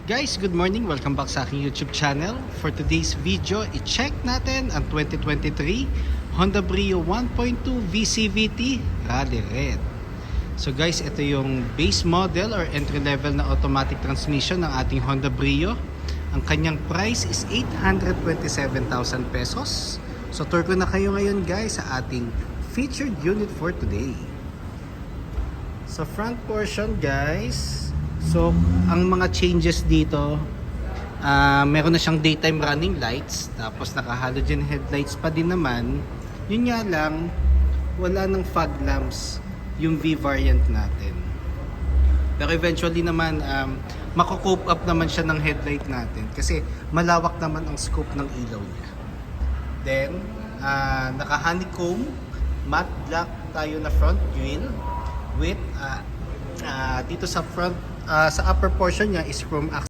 Guys, good morning. Welcome back sa aking YouTube channel. For today's video, i-check natin ang 2023 Honda Brio 1.2 VCVT Rally Red. So guys, ito yung base model or entry level na automatic transmission ng ating Honda Brio. Ang kanyang price is 827,000 pesos. So tour ko na kayo ngayon guys sa ating featured unit for today. Sa front portion guys, so ang mga changes dito, meron na siyang daytime running lights, tapos naka halogen headlights pa din naman. Yun nga lang, wala ng fog lamps yung V variant natin. Pero eventually naman, mako-cope up naman siya ng headlight natin kasi malawak naman ang scope ng ilaw niya. Then, naka honeycomb matte black tayo na front grille with dito sa front, sa upper portion niya is chrome